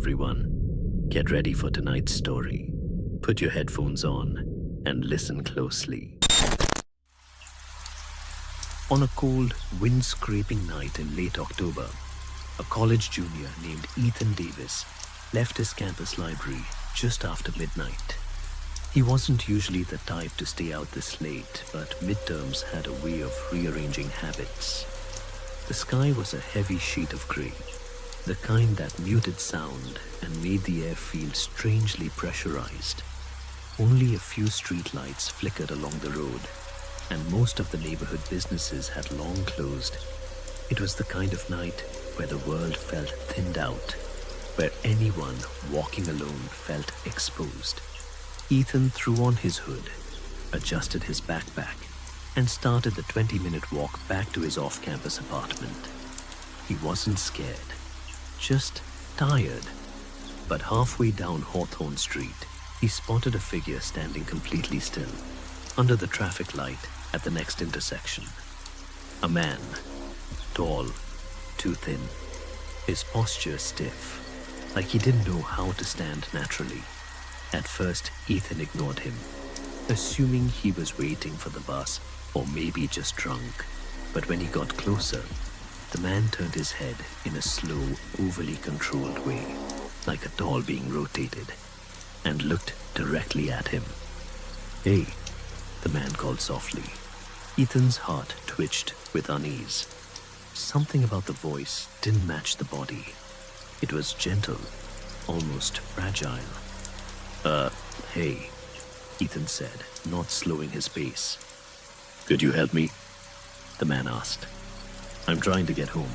everyone. Get ready for tonight's story. Put your headphones on and listen closely. On a cold, wind-scraping night in late October, a college junior named Ethan Davis left his campus library just after midnight. He wasn't usually the type to stay out this late, but midterms had a way of rearranging habits. The sky was a heavy sheet of gray, the kind that muted sound and made the air feel strangely pressurized. Only a few streetlights flickered along the road, and most of the neighborhood businesses had long closed. It was the kind of night where the world felt thinned out, where anyone walking alone felt exposed. Ethan threw on his hood, adjusted his backpack, and started the 20-minute walk back to his off-campus apartment. He wasn't scared, just tired. But halfway down Hawthorne Street, he spotted a figure standing completely still, under the traffic light at the next intersection. A man, tall, too thin, his posture stiff, like he didn't know how to stand naturally. At first, Ethan ignored him, assuming he was waiting for the bus or maybe just drunk. But when he got closer, the man turned his head in a slow, overly controlled way, like a doll being rotated, and looked directly at him. "Hey," the man called softly. Ethan's heart twitched with unease. Something about the voice didn't match the body. It was gentle, almost fragile. Hey," Ethan said, not slowing his pace. "Could you help me?" the man asked. "I'm trying to get home."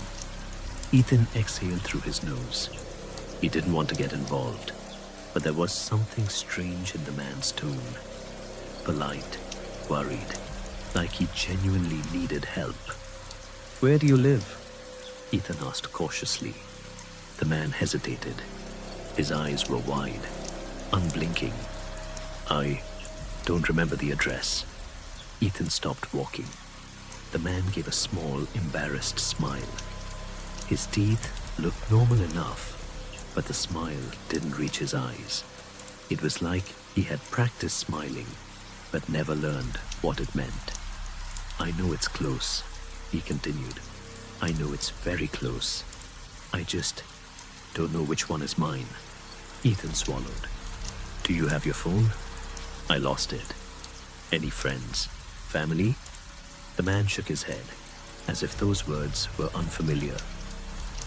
Ethan exhaled through his nose. He didn't want to get involved, but there was something strange in the man's tone. Polite, worried, like he genuinely needed help. "Where do you live?" Ethan asked cautiously. The man hesitated. His eyes were wide, unblinking. "I don't remember the address." Ethan stopped walking. The man gave a small, embarrassed smile. His teeth looked normal enough, but the smile didn't reach his eyes. It was like he had practiced smiling, but never learned what it meant. "I know it's close," he continued. "I know it's very close. I just don't know which one is mine." Ethan swallowed. "Do you have your phone?" "I lost it." "Any friends? Family?" The man shook his head, as if those words were unfamiliar.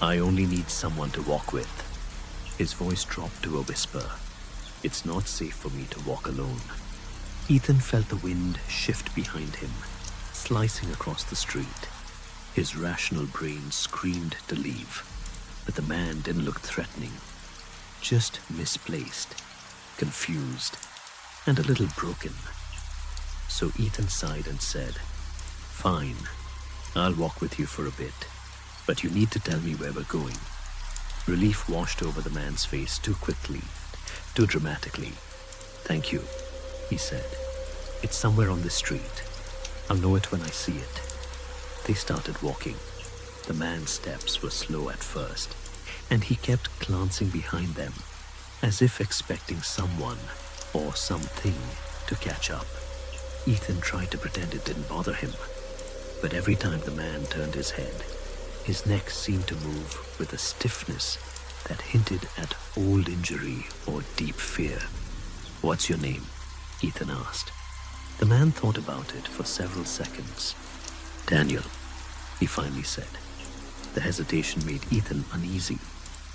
"I only need someone to walk with." His voice dropped to a whisper. "It's not safe for me to walk alone." Ethan felt the wind shift behind him, slicing across the street. His rational brain screamed to leave, but the man didn't look threatening, just misplaced, confused, and a little broken. So Ethan sighed and said, "Fine, I'll walk with you for a bit, but you need to tell me where we're going." Relief washed over the man's face too quickly, too dramatically. "Thank you," he said. "It's somewhere on this street. I'll know it when I see it." They started walking. The man's steps were slow at first, and he kept glancing behind them, as if expecting someone or something to catch up. Ethan tried to pretend it didn't bother him, but every time the man turned his head, his neck seemed to move with a stiffness that hinted at old injury or deep fear. "What's your name?" Ethan asked. The man thought about it for several seconds. "Daniel," he finally said. The hesitation made Ethan uneasy,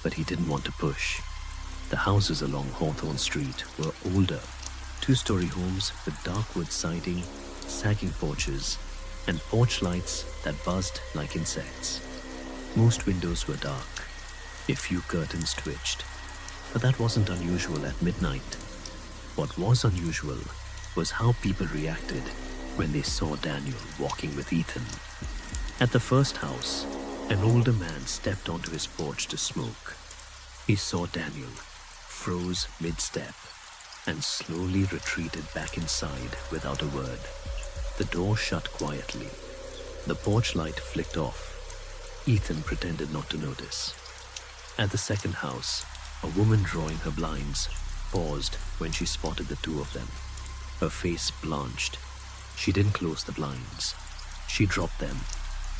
but he didn't want to push. The houses along Hawthorne Street were older, two-story homes with dark wood siding, sagging porches, and porch lights that buzzed like insects. Most windows were dark. A few curtains twitched, but that wasn't unusual at midnight. What was unusual was how people reacted when they saw Daniel walking with Ethan. At the first house, an older man stepped onto his porch to smoke. He saw Daniel, froze mid-step, and slowly retreated back inside without a word. The door shut quietly. The porch light flicked off. Ethan pretended not to notice. At the second house, A woman drawing her blinds paused when she spotted the two of them. Her face blanched. She didn't close the blinds. She dropped them,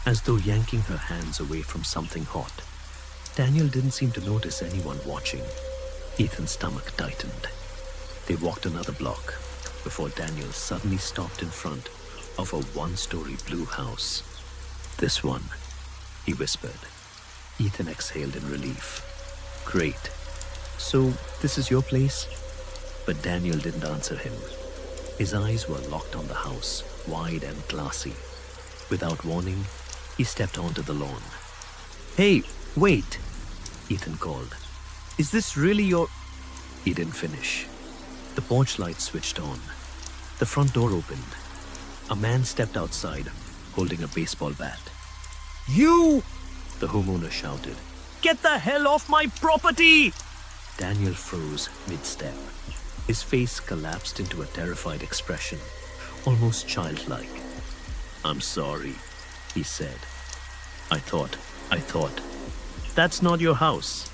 as though yanking her hands away from something hot. Daniel didn't seem to notice anyone watching. Ethan's stomach tightened. They walked another block before Daniel suddenly stopped in front of a one-story blue house. "This one," he whispered. Ethan exhaled in relief. "Great. So, this is your place?" But Daniel didn't answer him. His eyes were locked on the house, wide and glassy. Without warning, he stepped onto the lawn. "Hey, wait!" Ethan called. "Is this really your—" He didn't finish. The porch light switched on. The front door opened. A man stepped outside, holding a baseball bat. "You!" the homeowner shouted. "Get the hell off my property!" Daniel froze mid-step. His face collapsed into a terrified expression, almost childlike. "I'm sorry," he said. I thought. "That's not your house,"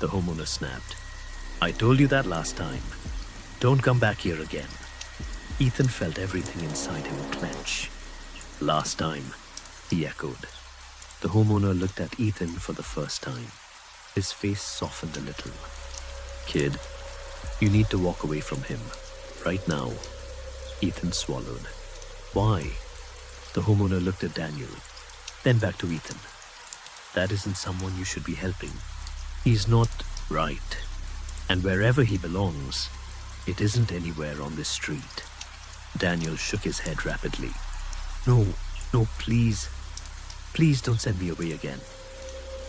the homeowner snapped. "I told you that last time. Don't come back here again." Ethan felt everything inside him clench. "Last time," he echoed. The homeowner looked at Ethan for the first time. His face softened a little. "Kid, you need to walk away from him. Right now." Ethan swallowed. "Why?" The homeowner looked at Daniel, then back to Ethan. "That isn't someone you should be helping. He's not right. And wherever he belongs, it isn't anywhere on this street." Daniel shook his head rapidly. No, please. Please don't send me away again."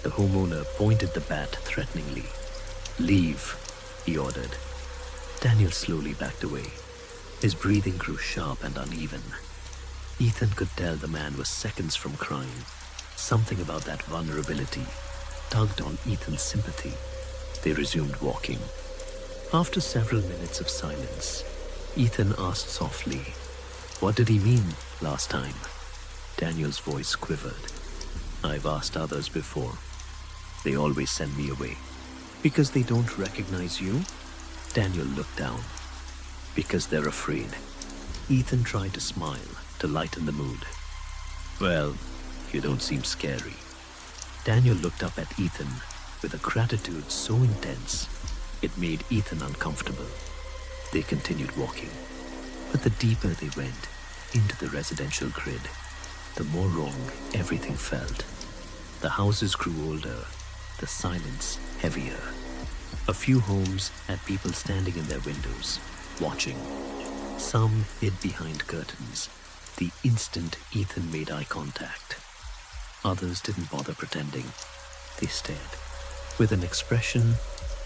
The homeowner pointed the bat threateningly. "Leave," he ordered. Daniel slowly backed away. His breathing grew sharp and uneven. Ethan could tell the man was seconds from crying. Something about that vulnerability tugged on Ethan's sympathy. They resumed walking. After several minutes of silence, Ethan asked softly, "What did he mean last time?" Daniel's voice quivered. "I've asked others before. They always send me away." "Because they don't recognize you?" Daniel looked down. "Because they're afraid." Ethan tried to smile to lighten the mood. "Well, you don't seem scary." Daniel looked up at Ethan with a gratitude so intense it made Ethan uncomfortable. They continued walking, but the deeper they went into the residential grid, the more wrong everything felt. The houses grew older, the silence heavier. A few homes had people standing in their windows, watching. Some hid behind curtains the instant Ethan made eye contact. Others didn't bother pretending. They stared, with an expression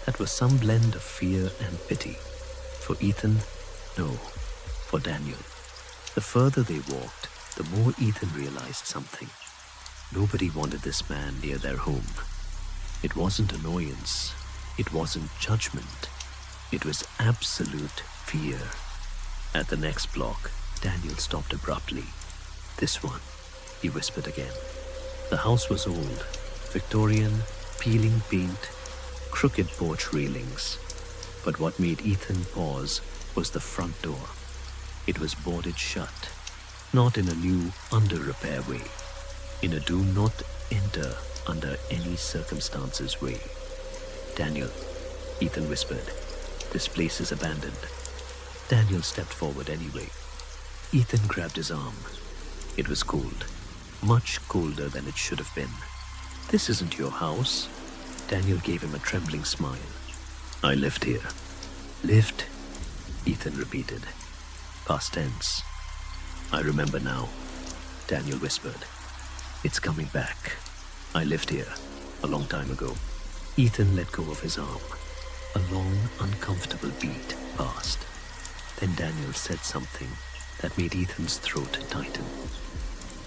that was some blend of fear and pity. For Ethan, no. For Daniel. The further they walked, the more Ethan realized something. Nobody wanted this man near their home. It wasn't annoyance. It wasn't judgment. It was absolute fear. At the next block, Daniel stopped abruptly. "This one," he whispered again. The house was old, Victorian, peeling paint, crooked porch railings. But what made Ethan pause was the front door. It was boarded shut, not in a new under-repair way, in a do not enter under any circumstances way. "Daniel," Ethan whispered, "this place is abandoned." Daniel stepped forward anyway. Ethan grabbed his arm. It was cold, much colder than it should have been. "This isn't your house." Daniel gave him a trembling smile. "I lived here." "Lived?" Ethan repeated. Past tense. "I remember now," Daniel whispered. "It's coming back. I lived here a long time ago." Ethan let go of his arm. A long, uncomfortable beat passed. Then Daniel said something that made Ethan's throat tighten.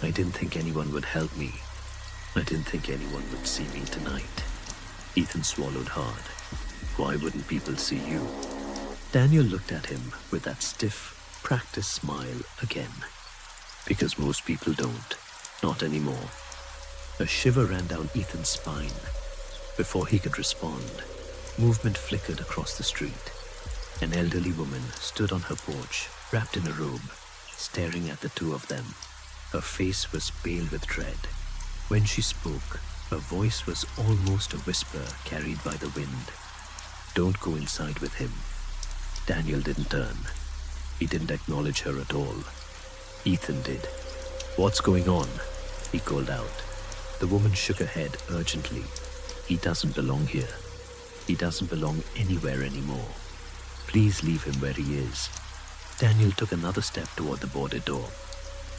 "I didn't think anyone would help me. I didn't think anyone would see me tonight." Ethan swallowed hard. "Why wouldn't people see you?" Daniel looked at him with that stiff, practiced smile again. "Because most people don't. Not anymore." A shiver ran down Ethan's spine. Before he could respond, Movement flickered across the street. An elderly woman stood on her porch, wrapped in a robe, staring at the two of them. Her face was pale with dread. When she spoke, her voice was almost a whisper carried by the wind. "Don't go inside with him." Daniel didn't turn. He didn't acknowledge her at all. Ethan did. "What's going on?" he called out. The woman shook her head urgently. "He doesn't belong here. He doesn't belong anywhere anymore. Please leave him where he is." Daniel took another step toward the boarded door.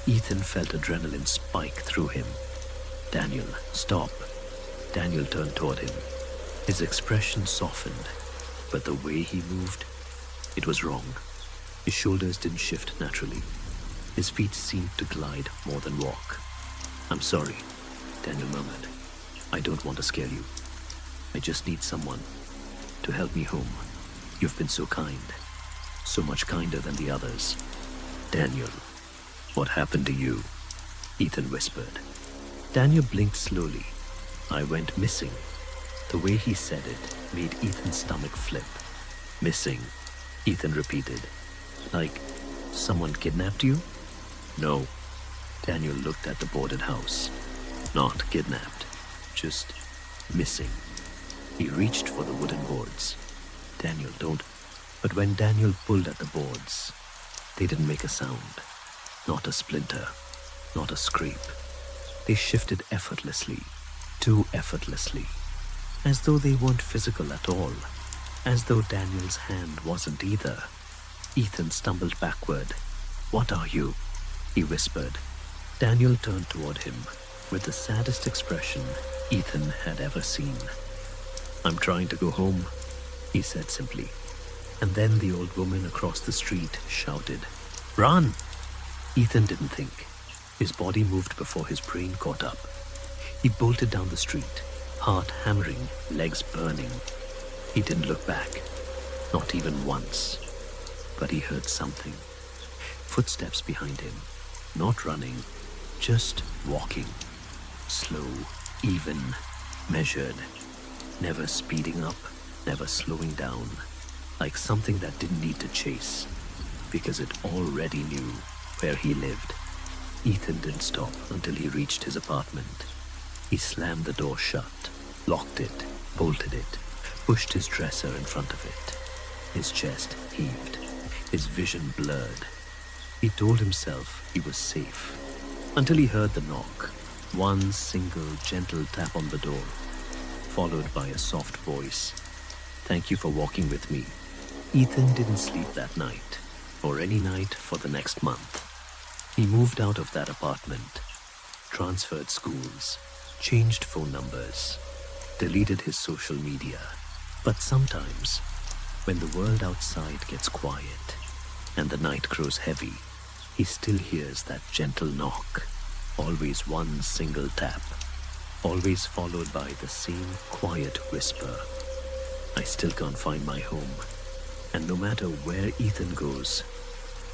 Ethan felt adrenaline spike through him. "Daniel, stop." Daniel turned toward him. His expression softened, but the way he moved, it was wrong. His shoulders didn't shift naturally. His feet seemed to glide more than walk. "I'm sorry," Daniel murmured. "I don't want to scare you. I just need someone to help me home. You've been so kind, so much kinder than the others." "Daniel, what happened to you?" Ethan whispered. Daniel blinked slowly. "I went missing." The way he said it made Ethan's stomach flip. "Missing," Ethan repeated. "Like someone kidnapped you?" "No." Daniel looked at the boarded house. "Not kidnapped, just missing." He reached for the wooden boards. "Daniel, don't." But when Daniel pulled at the boards, they didn't make a sound. Not a splinter, not a scrape. They shifted effortlessly, too effortlessly, as though they weren't physical at all, as though Daniel's hand wasn't either. Ethan stumbled backward. "What are you?" he whispered. Daniel turned toward him with the saddest expression Ethan had ever seen. "I'm trying to go home," he said simply. And then the old woman across the street shouted, "Run!" Ethan didn't think. His body moved before his brain caught up. He bolted down the street, heart hammering, legs burning. He didn't look back, not even once. But he heard something. Footsteps behind him, not running, just walking. Slow, even, measured, never speeding up, never slowing down, like something that didn't need to chase, because it already knew where he lived. Ethan didn't stop until he reached his apartment. He slammed the door shut, locked it, bolted it, pushed his dresser in front of it. His chest heaved, his vision blurred. He told himself he was safe, until he heard the knock, one single gentle tap on the door, followed by a soft voice. "Thank you for walking with me." Ethan didn't sleep that night, or any night for the next month. He moved out of that apartment, transferred schools, changed phone numbers, deleted his social media. But sometimes, when the world outside gets quiet and the night grows heavy, he still hears that gentle knock, always one single tap, always followed by the same quiet whisper. "I still can't find my home." And no matter where Ethan goes,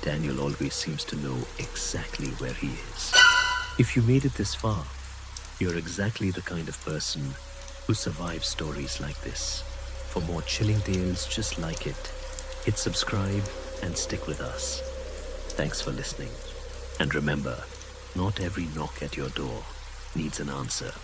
Daniel always seems to know exactly where he is. If you made it this far, you're exactly the kind of person who survives stories like this. For more chilling tales just like it, hit subscribe and stick with us. Thanks for listening. And remember, not every knock at your door needs an answer.